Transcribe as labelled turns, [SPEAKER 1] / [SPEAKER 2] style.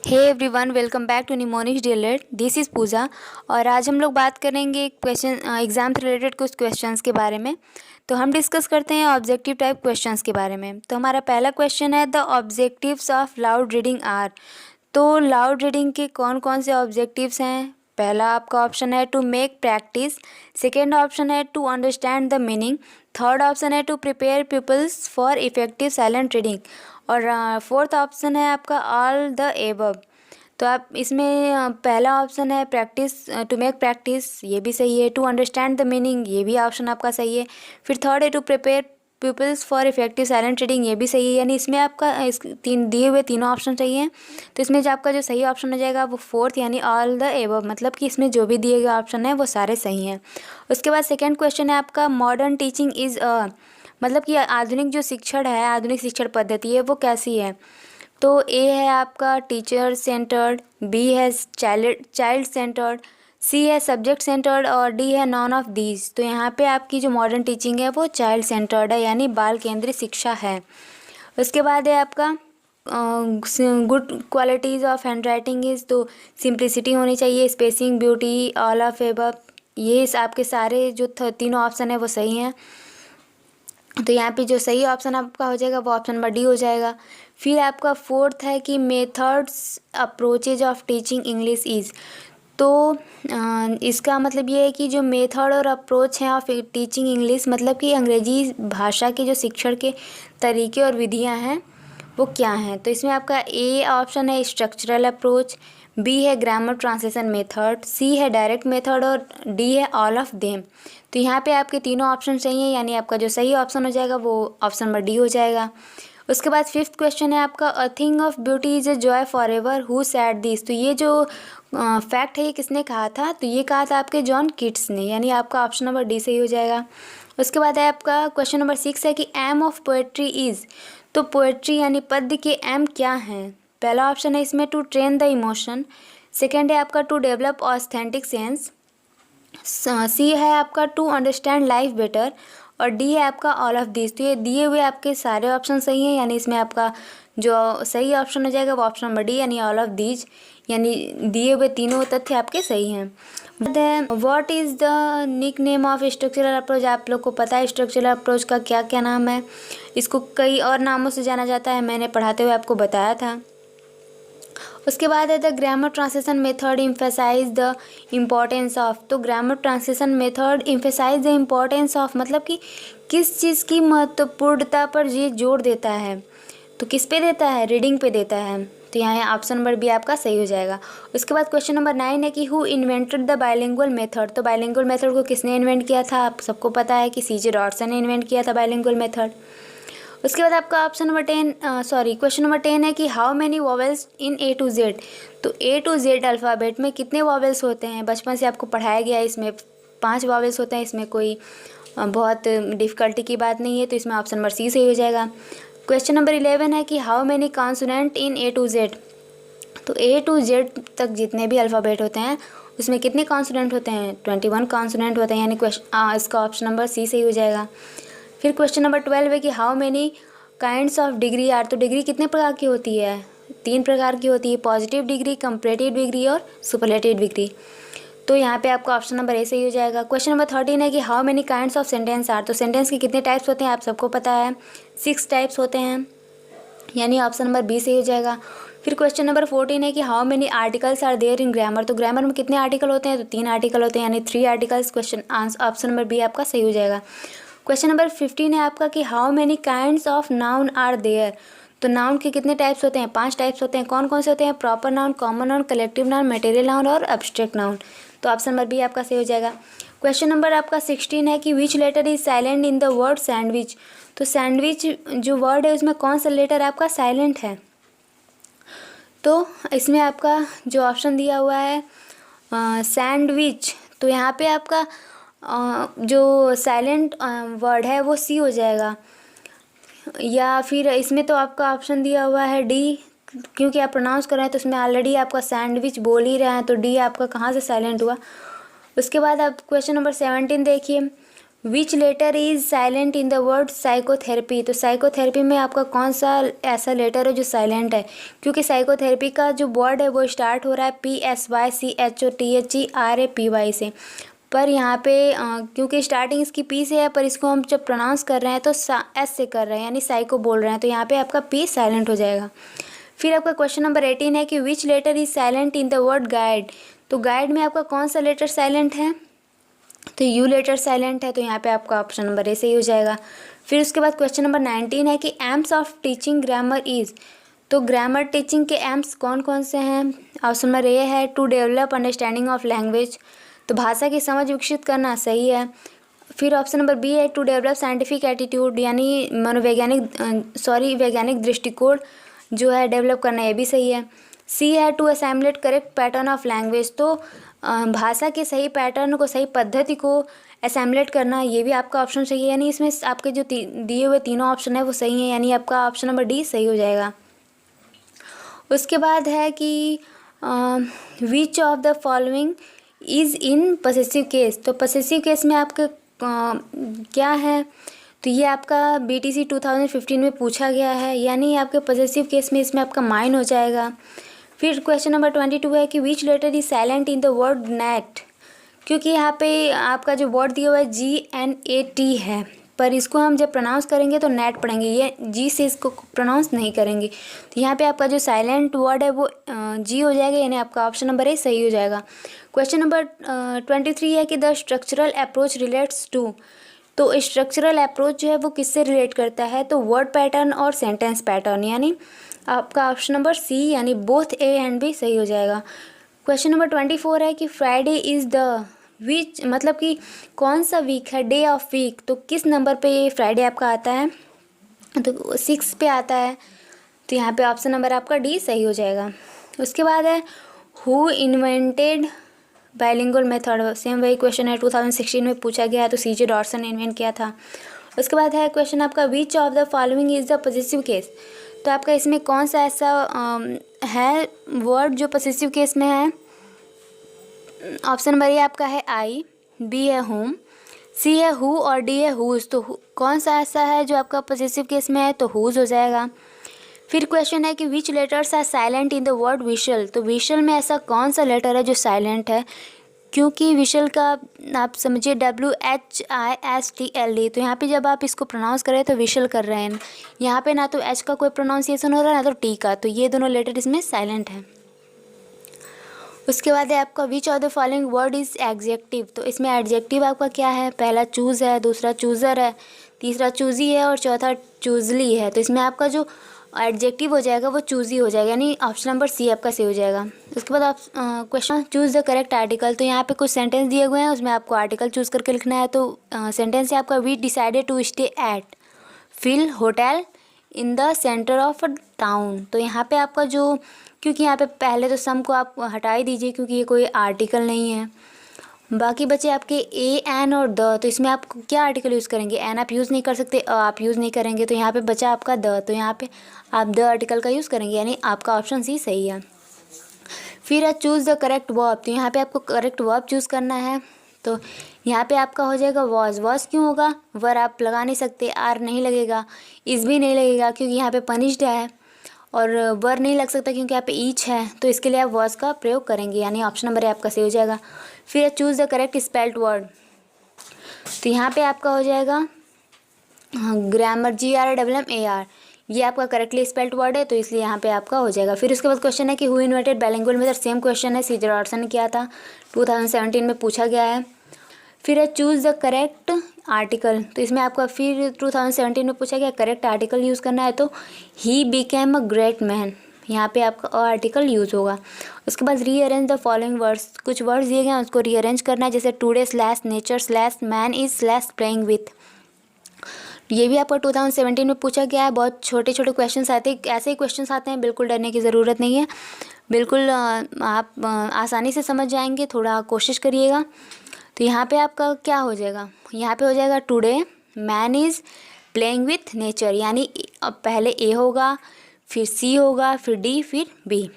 [SPEAKER 1] Hey everyone, welcome back to mnemonics DElEd. This is Pooja और आज हम लोग बात करेंगे क्वेश्चन एग्ज़ाम से रिलेटेड कुछ क्वेश्चंस के बारे में। तो हम डिस्कस करते हैं ऑब्जेक्टिव टाइप क्वेश्चंस के बारे में। तो हमारा पहला क्वेश्चन है, the objectives of loud reading are. तो लाउड रीडिंग के कौन कौन से ऑब्जेक्टिव्स हैं? पहला आपका ऑप्शन है to make practice, second option है to understand the meaning, third option है to prepare peoples for effective silent reading और फोर्थ ऑप्शन है आपका ऑल द एबव। तो आप इसमें पहला ऑप्शन है प्रैक्टिस, टू मेक प्रैक्टिस, ये भी सही है। टू अंडरस्टैंड द मीनिंग, ये भी ऑप्शन आपका सही है। फिर थर्ड है to prepare peoples for effective silent reading, ये भी सही है। यानी इसमें आपका इस तीन दिए हुए तीनों ऑप्शन चाहिए। तो इसमें जो आपका जो सही ऑप्शन हो जाएगा वो फोर्थ, यानी ऑल द एबव, मतलब कि इसमें जो भी दिए गए ऑप्शन है वो सारे सही हैं। उसके बाद सेकेंड क्वेश्चन है आपका, मॉडर्न टीचिंग इज़ मतलब कि आधुनिक जो शिक्षण है, आधुनिक शिक्षण पद्धति है वो कैसी है? तो ए है आपका टीचर सेंटर्ड, बी है चाइल्ड सेंटर्ड, सी है सब्जेक्ट सेंटर्ड और डी है नॉन ऑफ दीज। तो यहाँ पे आपकी जो मॉडर्न टीचिंग है वो चाइल्ड सेंटर्ड है, यानी बाल केंद्रित शिक्षा है। उसके बाद है आपका good qualities of hand writing is, तो सिंप्लिसिटी होनी चाहिए, spacing, beauty, all of above. ये आपके सारे जो तीनों ऑप्शन है वो सही हैं। तो यहाँ पे जो सही ऑप्शन आपका हो जाएगा वो ऑप्शन नंबर डी हो जाएगा। फिर आपका फोर्थ है कि methods approaches of teaching English is. तो इसका मतलब ये है कि जो मेथड और अप्रोच हैं ऑफ टीचिंग इंग्लिश, मतलब कि अंग्रेजी भाषा के जो शिक्षण के तरीके और विधियाँ हैं वो क्या हैं? तो इसमें आपका ए ऑप्शन है स्ट्रक्चरल अप्रोच, बी है ग्रामर ट्रांसलेशन मेथड, सी है डायरेक्ट मेथड और डी है ऑल ऑफ देम। तो यहाँ पे आपके तीनों ऑप्शन चाहिए, यानी आपका जो सही ऑप्शन हो जाएगा वो ऑप्शन नंबर डी हो जाएगा। उसके बाद फिफ्थ क्वेश्चन है आपका, a thing of beauty is a joy for ever, who said this. तो ये जो फैक्ट है ये किसने कहा था? तो ये कहा था आपके जॉन किट्स ने, यानी आपका ऑप्शन नंबर डी सही हो जाएगा। उसके बाद है आपका क्वेश्चन नंबर 6 है कि एम ऑफ पोएट्री इज़। तो पोएट्री यानी पद्य के एम क्या हैं? पहला ऑप्शन है इसमें to train the emotion, second है आपका to develop aesthetic sense, C है आपका टू अंडरस्टैंड लाइफ बेटर और डी है आपका ऑल ऑफ दिस। तो ये दिए हुए आपके सारे ऑप्शन सही हैं, यानी इसमें आपका जो सही ऑप्शन हो जाएगा वो ऑप्शन नंबर डी, यानी ऑल ऑफ दीज, यानी दिए हुए तीनों तथ्य आपके सही हैं। What is the nickname of structural approach. आप लोग को पता है स्ट्रक्चरल अप्रोच का क्या क्या नाम है? इसको कई और नामों से जाना जाता है, मैंने पढ़ाते हुए आपको बताया था। उसके बाद है the grammar translation method emphasize the importance of. तो grammar translation method emphasize the importance of, मतलब कि किस चीज़ की महत्वपूर्णता पर ये जोर देता है? तो किस पे देता है? रीडिंग पे देता है। तो यहाँ ऑप्शन नंबर बी आपका सही हो जाएगा। उसके बाद क्वेश्चन नंबर 9 है कि who invented the bilingual method. तो बाइलिंगुअल मेथड को किसने इन्वेंट किया था? आप सबको पता है कि सीजे डॉटसन ने इन्वेंट किया था बाइलिंगुअल मेथड। उसके बाद आपका ऑप्शन नंबर 10 क्वेश्चन नंबर 10 है कि how many vowels in A to Z. तो ए टू जेड अल्फ़ाबेट में कितने वॉवेल्स होते हैं? बचपन से आपको पढ़ाया गया है, इसमें 5 वॉवेल्स होते हैं, इसमें कोई बहुत डिफ़िकल्टी की बात नहीं है। तो इसमें ऑप्शन नंबर सी सही हो जाएगा। क्वेश्चन नंबर 11 है कि how many consonant in A to Z. तो ए टू जेड तक जितने भी अल्फ़ाबेट होते हैं उसमें कितने कॉन्सोनेंट होते हैं? 21 कॉन्सोनेंट होते हैं, यानी इसका ऑप्शन नंबर सी सही हो जाएगा। फिर क्वेश्चन नंबर 12 है कि how many kinds of degree are. तो डिग्री कितने प्रकार की होती है? 3 प्रकार की होती है, पॉजिटिव डिग्री, कंपैरेटिव डिग्री और सुपरलेटिव डिग्री। तो यहाँ पे आपका ऑप्शन नंबर ए सही हो जाएगा। क्वेश्चन नंबर 13 है कि how many kinds of sentence are. तो सेंटेंस के कितने टाइप्स होते हैं? आप सबको पता है 6 टाइप्स होते हैं, यानी ऑप्शन नंबर बी सही हो जाएगा। फिर क्वेश्चन नंबर 14 है कि how many articles are there in grammar. तो ग्रामर में कितने आर्टिकल होते हैं? तो 3 आर्टिकल होते हैं, यानी 3 आर्टिकल्स। ऑप्शन नंबर बी आपका सही हो जाएगा। क्वेश्चन नंबर 15 है आपका कि how many kinds of noun are there. तो नाउन के कितने टाइप्स होते हैं? 5 टाइप्स होते हैं। कौन कौन से होते हैं? Proper noun, common noun, collective noun, material noun और एब्स्ट्रैक्ट नाउन। तो ऑप्शन नंबर बी आपका सही हो जाएगा। क्वेश्चन नंबर आपका 16 है कि which letter is silent in the word sandwich. तो सैंडविच जो वर्ड है उसमें कौन सा लेटर आपका साइलेंट है? तो इसमें आपका जो ऑप्शन दिया हुआ है सैंडविच, तो यहाँ पे आपका जो साइलेंट वर्ड है वो सी हो जाएगा, या फिर इसमें तो आपका ऑप्शन दिया हुआ है डी, क्योंकि आप प्रोनाउंस कर रहे हैं तो उसमें ऑलरेडी आपका सैंडविच बोल ही रहे हैं, तो डी आपका कहाँ से साइलेंट हुआ। उसके बाद आप क्वेश्चन नंबर 17 देखिए, which letter is silent in the word psychotherapy. तो साइकोथेरेपी में आपका कौन सा ऐसा लेटर है जो साइलेंट है, क्योंकि साइकोथेरेपी का जो वर्ड है वो स्टार्ट हो रहा है PSYCHOTHERAPY से, पर यहाँ पे क्योंकि स्टार्टिंग इसकी पी से है, पर इसको हम जब प्रोनाउंस कर रहे हैं तो एस से कर रहे हैं, यानी साइको बोल रहे हैं, तो यहाँ पे आपका पी साइलेंट हो जाएगा। फिर आपका क्वेश्चन नंबर 18 है कि which letter is silent in the word guide. तो गाइड में आपका कौन सा लेटर साइलेंट है, तो यू लेटर साइलेंट है, तो यहाँ पे आपका ऑप्शन नंबर ए सही हो जाएगा। फिर उसके बाद क्वेश्चन नंबर 19 है कि aims of teaching grammar is. तो ग्रामर टीचिंग के एम्स कौन कौन से हैं, ऑप्शन नंबर ए है to develop understanding of language, तो भाषा की समझ विकसित करना, सही है। फिर ऑप्शन नंबर बी है टू डेवलप साइंटिफिक एटीट्यूड, यानी वैज्ञानिक दृष्टिकोण जो है डेवलप करना, ये भी सही है। सी है to assemble correct pattern of language, तो भाषा के सही पैटर्न को, सही पद्धति को असेम्बलेट करना, ये भी आपका ऑप्शन सही है, यानी इसमें आपके जो दिए हुए तीनों ऑप्शन है वो सही हैं, यानी आपका ऑप्शन नंबर डी सही हो जाएगा। उसके बाद है कि which of the following is in possessive case. तो पसेसिव केस में आपका क्या है, तो ये आपका BTC 2015 में पूछा गया है, यानी आपके पजेसिव केस में इसमें आपका माइन हो जाएगा। फिर क्वेश्चन नंबर 22 है कि which letter is silent in the word net, क्योंकि यहाँ पे आपका जो वर्ड दिया हुआ है GNAT है, पर इसको हम जब प्रोनाउंस करेंगे तो नेट पढ़ेंगे, ये जी से इसको प्रोनाउंस नहीं करेंगे, तो यहाँ पे आपका जो साइलेंट वर्ड है वो जी हो जाएगा, यानी आपका ऑप्शन नंबर ए सही हो जाएगा। क्वेश्चन नंबर 23 है कि the structural approach relates to. तो स्ट्रक्चरल अप्रोच जो है वो किससे रिलेट करता है, तो वर्ड पैटर्न और सेंटेंस पैटर्न, यानी आपका ऑप्शन नंबर सी, यानी बोथ ए एंड बी सही हो जाएगा। क्वेश्चन नंबर 24 है कि फ्राइडे इज़ द विच, मतलब कि कौन सा वीक है, डे ऑफ वीक, तो किस नंबर पे ये फ्राइडे आपका आता है, तो 6 पे आता है, तो यहाँ पे ऑप्शन नंबर आपका डी सही हो जाएगा। उसके बाद है who invented bilingual method, same वही क्वेश्चन है, 2016 में पूछा गया है, तो CJ डॉटसन ने इन्वेंट किया था। उसके बाद है क्वेश्चन आपका which of the following is the positive case. तो आपका इसमें कौन सा ऐसा है वर्ड जो पॉजिटिव केस में है, ऑप्शन नंबर ए आपका है आई, बी है होम, सी है हु और डी है हुज। तो कौन सा ऐसा है जो आपका पॉजिटिव केस में है, तो हुज हो जाएगा। फिर क्वेश्चन है कि which letters are silent in the word whistle. तो विशल में ऐसा कौन सा लेटर है जो साइलेंट है, क्योंकि विशल का आप समझिए WHISTLD, तो यहाँ पे जब आप इसको प्रोनाउंस कर रहे हैं तो विशल कर रहे हैं, यहाँ पे ना तो एच का कोई प्रोनाउंसिएशन हो रहा है ना तो टी का, तो ये दोनों लेटर इसमें साइलेंट है। उसके बाद है आपका which of the following word is adjective. तो इसमें एडजेक्टिव आपका क्या है, पहला चूज़ है, दूसरा चूज़र है, तीसरा चूज़ी है और चौथा चूज़ली है, तो इसमें आपका जो एडजेक्टिव हो जाएगा वो चूज़ी हो जाएगा, यानी ऑप्शन नंबर सी आपका सही हो जाएगा। उसके बाद आप question choose the correct article. तो यहाँ पे कुछ सेंटेंस दिए हुए हैं, उसमें आपको आर्टिकल चूज़ करके लिखना है। तो सेंटेंस है आपका we decided to stay at fill hotel in the centre of town. तो यहाँ पे आपका जो, क्योंकि यहाँ पे पहले तो सम को आप हटा ही दीजिए क्योंकि ये कोई आर्टिकल नहीं है, बाकी बचे आपके ए एन और द। तो इसमें आप क्या आर्टिकल यूज़ करेंगे, एन आप यूज़ नहीं कर सकते, आप यूज़ नहीं करेंगे, तो यहाँ पे बचा आपका द, तो यहाँ पे आप द आर्टिकल का यूज़ करेंगे, यानी आपका ऑप्शन सी सही है। फिर है चूज़ द करेक्ट वर्ब। तो यहाँ पे आपको करेक्ट वर्ब चूज़ करना है, तो यहाँ पे आपका हो जाएगा वॉज। वॉज क्यों होगा, वर आप लगा नहीं सकते, आर नहीं लगेगा, इस भी नहीं लगेगा क्योंकि यहाँ पे पनिश्ड है, और वर नहीं लग सकता क्योंकि यहाँ पे ईच है, तो इसके लिए आप वॉज का प्रयोग करेंगे, यानी ऑप्शन नंबर आपका सही हो जाएगा। फिर choose the correct spelled word. तो यहाँ पे आपका हो जाएगा ग्रामर GRAMAR, ये आपका करेक्टली स्पेल्ड वर्ड है, तो इसलिए यहाँ पे आपका हो जाएगा। फिर उसके बाद क्वेश्चन है कि who invented bilingual method. Same question है, CJ डॉटसन ने किया था, 2017 में पूछा गया है। फिर है चूज़ द करेक्ट आर्टिकल। तो इसमें आपका फिर 2017 में पूछा गया करेक्ट आर्टिकल यूज़ करना है, तो he became a great man, यहाँ पे आपका आर्टिकल यूज़ होगा। उसके बाद रीअरेंज द फॉलोइंग वर्ड्स, कुछ वर्ड्स दिए गए हैं उसको रीअरेंज करना है, जैसे today / nature / man is / playing with. ये भी आपका 2017 में पूछा गया है। बहुत छोटे छोटे क्वेश्चन आते हैं, ऐसे ही क्वेश्चन आते हैं, बिल्कुल डरने की ज़रूरत नहीं है, बिल्कुल आप आसानी से समझ जाएंगे, थोड़ा कोशिश करिएगा। तो यहाँ पे आपका क्या हो जाएगा, यहाँ पे हो जाएगा today man is playing with nature, यानी अब पहले ए होगा, फिर सी होगा, फिर डी, फिर बी।